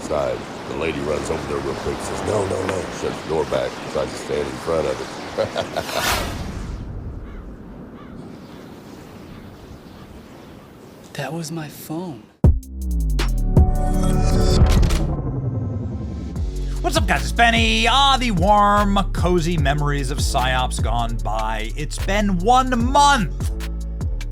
outside. The lady runs over there real quick, says, no, no, no. Shuts the door back, tries to stand in front of it. That was my phone. What's up, guys? It's Benny. The warm, cozy memories of PsyOps gone by. It's been 1 month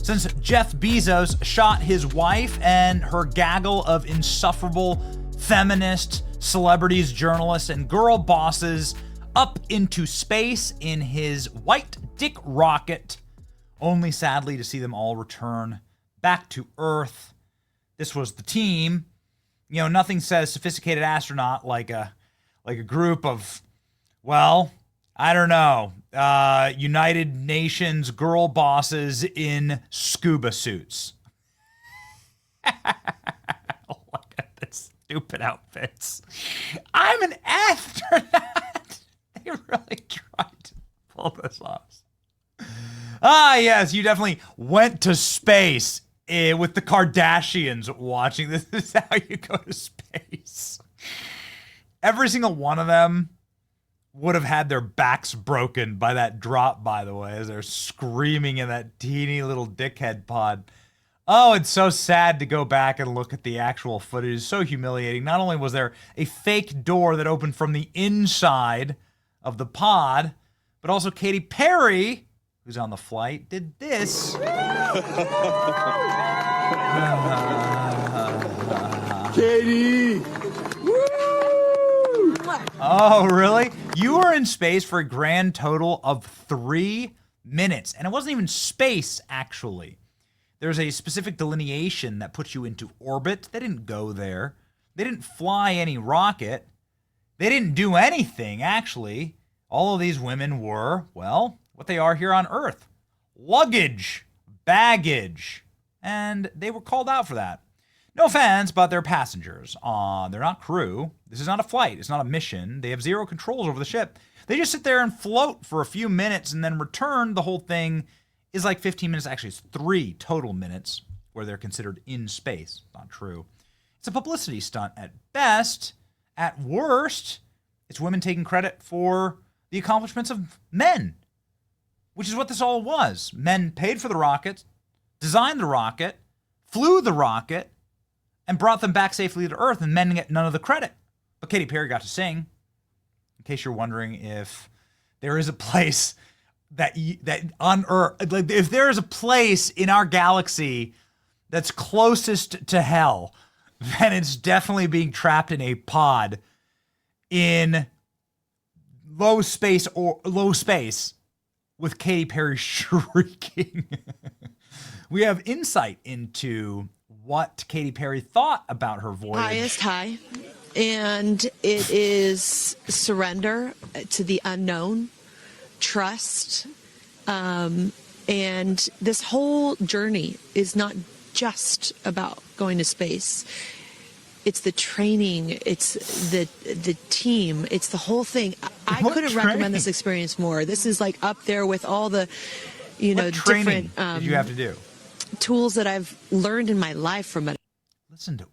since Jeff Bezos shot his wife and her gaggle of insufferable feminist celebrities, journalists, and girl bosses up into space in his white dick rocket, only sadly to see them all return back to Earth. This was the team. You know, nothing says sophisticated astronaut like a group of, well, I don't know, United Nations girl bosses in scuba suits. Look at this stupid outfits. I'm an astronaut. They really tried to pull this off. Yes, you definitely went to space with the Kardashians watching. This is how you go to space. Every single one of them would have had their backs broken by that drop, by the way, as they're screaming in that teeny little dickhead pod. Oh, it's so sad to go back and look at the actual footage. It's so humiliating. Not only was there a fake door that opened from the inside of the pod, but also Katy Perry, who's on the flight, did this. Katie! Oh, really? You were in space for a grand total of 3 minutes. And it wasn't even space, actually. There's a specific delineation that puts you into orbit. They didn't go there. They didn't fly any rocket. They didn't do anything, actually. All of these women were, well, what they are here on Earth. Luggage, baggage. And they were called out for that. No offense, but they're passengers. They're not crew. This is not a flight. It's not a mission. They have zero controls over the ship. They just sit there and float for a few minutes and then return. The whole thing is like 15 minutes. Actually, it's 3 total minutes where they're considered in space. Not true. It's a publicity stunt at best. At worst, it's women taking credit for the accomplishments of men, which is what this all was. Men paid for the rocket, designed the rocket, flew the rocket, and brought them back safely to Earth, and men get none of the credit. But Katy Perry got to sing. In case you're wondering if there is a place that on Earth, like if there is a place in our galaxy that's closest to hell, then it's definitely being trapped in a pod in low space with Katy Perry shrieking. We have insight into what Katy Perry thought about her voyage. Highest high, and it is surrender to the unknown, trust, and this whole journey is not just about going to space. It's the training, it's the team, it's the whole thing. I couldn't recommend this experience more. This is like up there with all the, what training different did you have to do? Tools that I've learned in my life from it. Let's go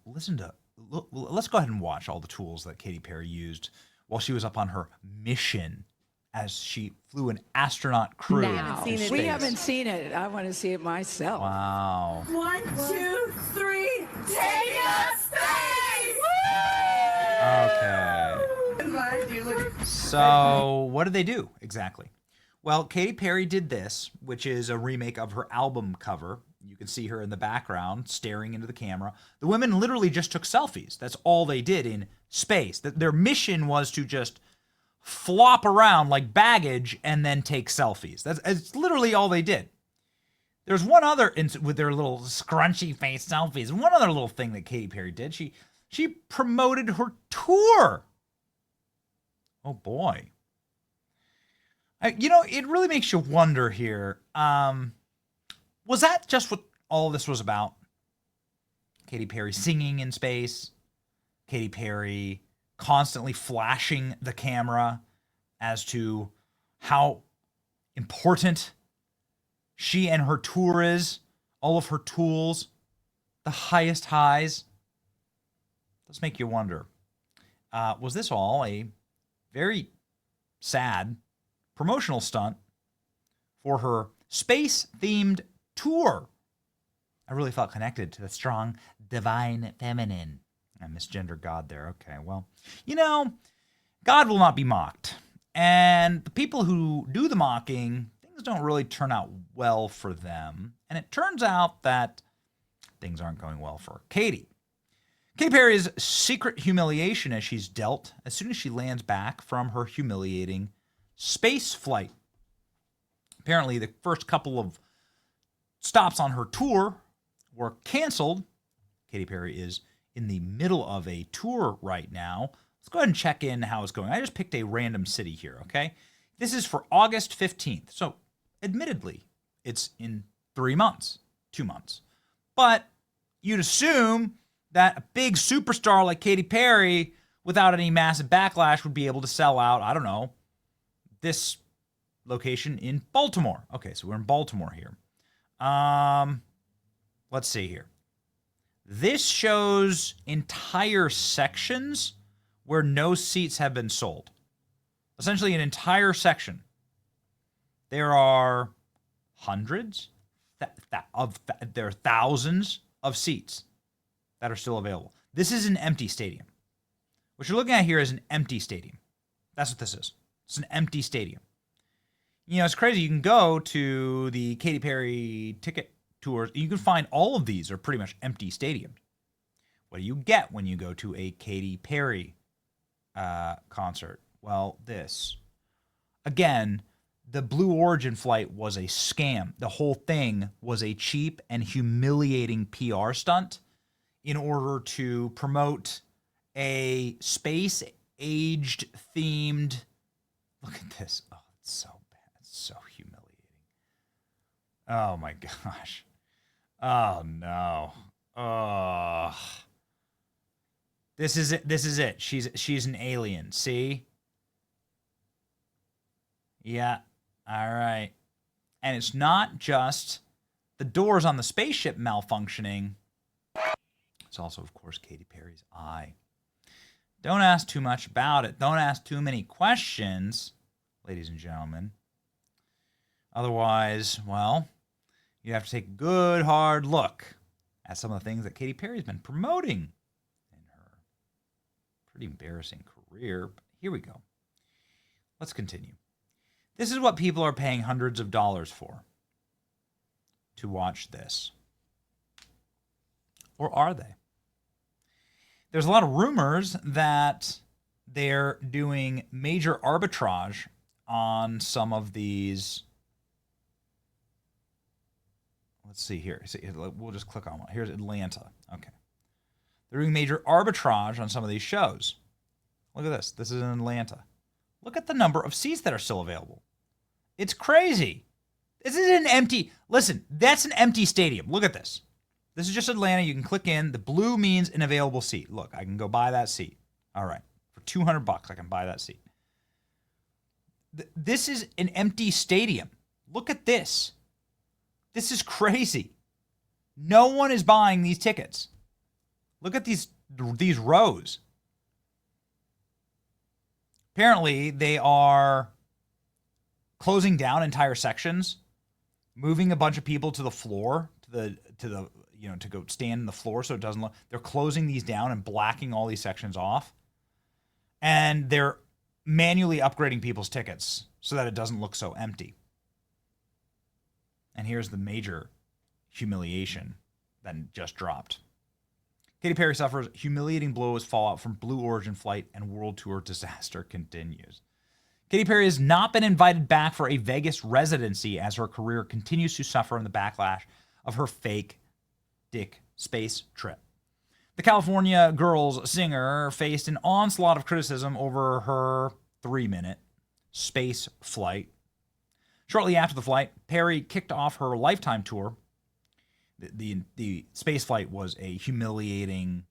ahead and watch all the tools that Katy Perry used while she was up on her mission as she flew an astronaut crew. We haven't seen it. I want to see it myself. Wow. 1, 2, 3, take us space! Okay. So what did they do exactly? Well, Katy Perry did this, which is a remake of her album cover. You can see her in the background staring into the camera. The women literally just took selfies. That's all they did in space. Their mission was to just flop around like baggage and then take selfies. That's literally all they did. There's one other with their little scrunchy face selfies. One other little thing that Katy Perry did. She promoted her tour. Oh boy. It really makes you wonder here. Was that just what all this was about? Katy Perry singing in space, Katy Perry constantly flashing the camera as to how important she and her tour is, all of her tools, the highest highs. Does make you wonder. was this all a very sad promotional stunt for her space-themed tour. I really felt connected to the strong, divine feminine. I misgendered God there. Okay, well, God will not be mocked. And the people who do the mocking, things don't really turn out well for them. And it turns out that things aren't going well for Katy. Katy Perry's secret humiliation as she's dealt as soon as she lands back from her humiliating space flight. Apparently, the first couple of stops on her tour were canceled. Katy Perry is in the middle of a tour right now. Let's go ahead and check in how it's going. I just picked a random city here, okay? This is for August 15th. So, admittedly, it's in 3 months, 2 months. But you'd assume that a big superstar like Katy Perry, without any massive backlash, would be able to sell out, I don't know, this location in Baltimore. Okay, so we're in Baltimore here. Let's see here. This shows entire sections where no seats have been sold. Essentially an entire section. There are hundreds, there are thousands of seats that are still available. This is an empty stadium. What you're looking at here is an empty stadium. That's what this is. It's an empty stadium. It's crazy. You can go to the Katy Perry ticket tours. You can find all of these are pretty much empty stadiums. What do you get when you go to a Katy Perry concert? Well, this. Again, the Blue Origin flight was a scam. The whole thing was a cheap and humiliating PR stunt in order to promote a space-aged themed... Look at this. Oh, it's so bad. It's so humiliating. Oh, my gosh. Oh, no. Oh. This is it. This is it. She's an alien. See? Yeah. All right. And it's not just the doors on the spaceship malfunctioning. It's also, of course, Katy Perry's eye. Don't ask too much about it. Don't ask too many questions, ladies and gentlemen. Otherwise, well, you have to take a good, hard look at some of the things that Katy Perry's been promoting in her pretty embarrassing career. But here we go. Let's continue. This is what people are paying hundreds of dollars for, to watch this. Or are they? There's a lot of rumors that they're doing major arbitrage on some of these. Let's see here. We'll just click on one. Here's Atlanta. Okay. They're doing major arbitrage on some of these shows. Look at this. This is in Atlanta. Look at the number of seats that are still available. It's crazy. This is an empty... Listen, that's an empty stadium. Look at this. This is just Atlanta. You can click in. The blue means an available seat. Look, I can go buy that seat. All right. For $200, I can buy that seat. This is an empty stadium. Look at this. This is crazy. No one is buying these tickets. Look at these rows. Apparently, they are closing down entire sections, moving a bunch of people to the floor, to go stand in the floor so it doesn't look. They're closing these down and blacking all these sections off. And they're manually upgrading people's tickets so that it doesn't look so empty. And here's the major humiliation that just dropped. Katy Perry suffers humiliating blow as fallout from Blue Origin flight and world tour disaster continues. Katy Perry has not been invited back for a Vegas residency as her career continues to suffer in the backlash of her fake dick space trip. The California Girls singer faced an onslaught of criticism over her 3-minute space flight. Shortly after the flight, Perry kicked off her Lifetime tour. The space flight was a humiliating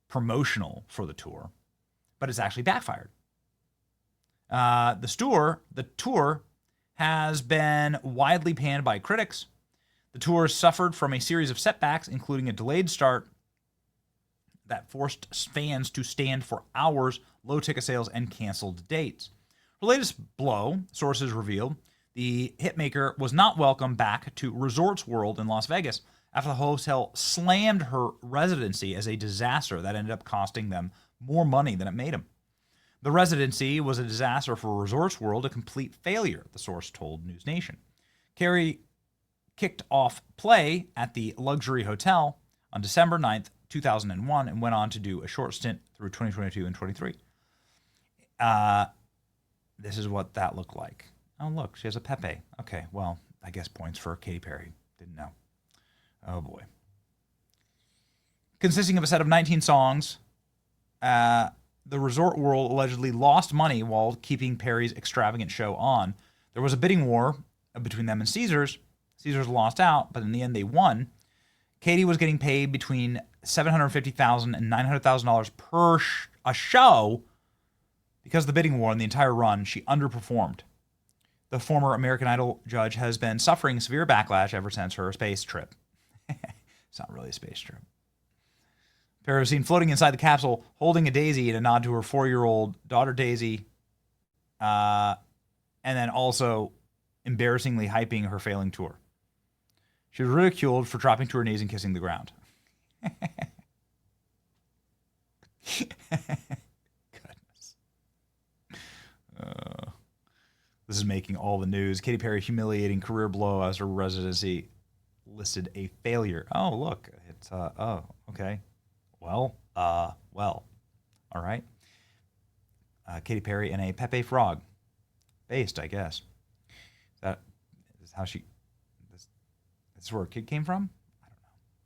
promotional for the tour, but it's actually backfired. The tour has been widely panned by critics. The tour suffered from a series of setbacks, including a delayed start, that forced fans to stand for hours, low ticket sales, and canceled dates. Her latest blow, sources revealed, the hitmaker was not welcome back to Resorts World in Las Vegas after the hotel slammed her residency as a disaster that ended up costing them more money than it made them. The residency was a disaster for Resorts World, a complete failure, the source told News Nation. Carey kicked off play at the luxury hotel on December 9th, 2001, and went on to do a short stint through 2022 and 23. This is what that looked like. Oh, look, she has a Pepe. Okay, well, I guess points for Katy Perry. Didn't know. Oh, boy. Consisting of a set of 19 songs, the Resort World allegedly lost money while keeping Perry's extravagant show on. There was a bidding war between them and Caesars. Caesars lost out, but in the end they won. Katy was getting paid between $750,000 and $900,000 per a show. Because of the bidding war and the entire run, she underperformed. The former American Idol judge has been suffering severe backlash ever since her space trip. It's not really a space trip. Perry was seen floating inside the capsule, holding a daisy in a nod to her 4-year-old daughter Daisy, and then also embarrassingly hyping her failing tour. She was ridiculed for dropping to her knees and kissing the ground. This is making all the news. Katy Perry humiliating career blow as her residency listed a failure. Oh, look. It's, oh, okay. Well, all right. Katy Perry and a Pepe frog. Based, I guess. That is how she, this is where a kid came from?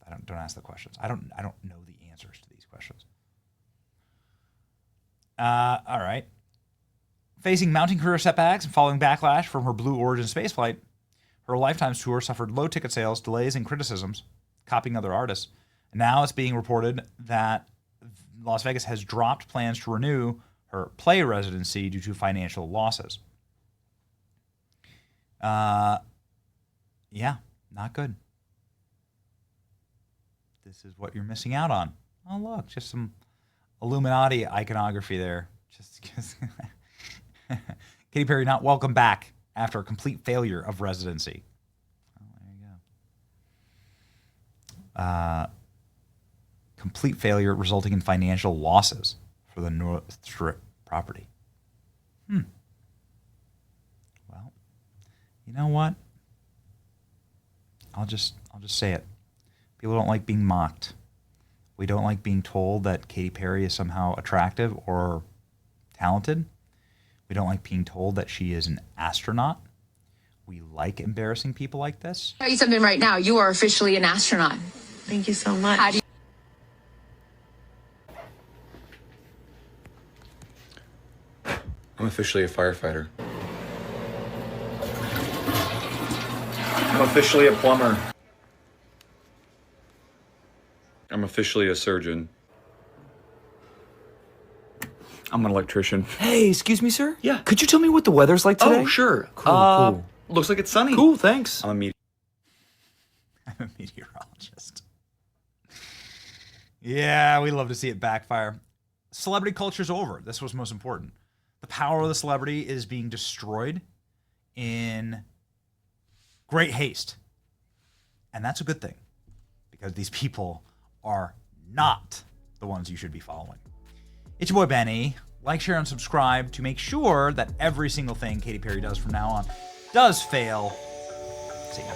I don't know. Don't ask the questions. I don't know the answers to these questions. All right. Facing mounting career setbacks and following backlash from her Blue Origin spaceflight, her Lifetime's tour suffered low ticket sales, delays, and criticisms, copying other artists. And now it's being reported that Las Vegas has dropped plans to renew her play residency due to financial losses. Yeah, not good. This is what you're missing out on. Oh, look, just some Illuminati iconography there. Just Katy Perry not welcome back after a complete failure of residency. Oh, there you go. Complete failure resulting in financial losses for the North Strip property. Well, you know what? I'll just say it. People don't like being mocked. We don't like being told that Katy Perry is somehow attractive or talented. We don't like being told that she is an astronaut. We like embarrassing people like this. I'll tell you something right now. You are officially an astronaut. Thank you so much. How do you I'm officially a firefighter. I'm officially a plumber. I'm officially a surgeon. I'm an electrician. Hey, excuse me, sir? Yeah. Could you tell me what the weather's like today? Oh, sure. Cool. Looks like it's sunny. Cool, thanks. I'm a Meteorologist. Yeah, we love to see it backfire. Celebrity culture's over. This was most important. The power of the celebrity is being destroyed in great haste. And that's a good thing, because these people are not the ones you should be following. It's your boy Benny. Like, share, and subscribe to make sure that every single thing Katy Perry does from now on does fail. See ya.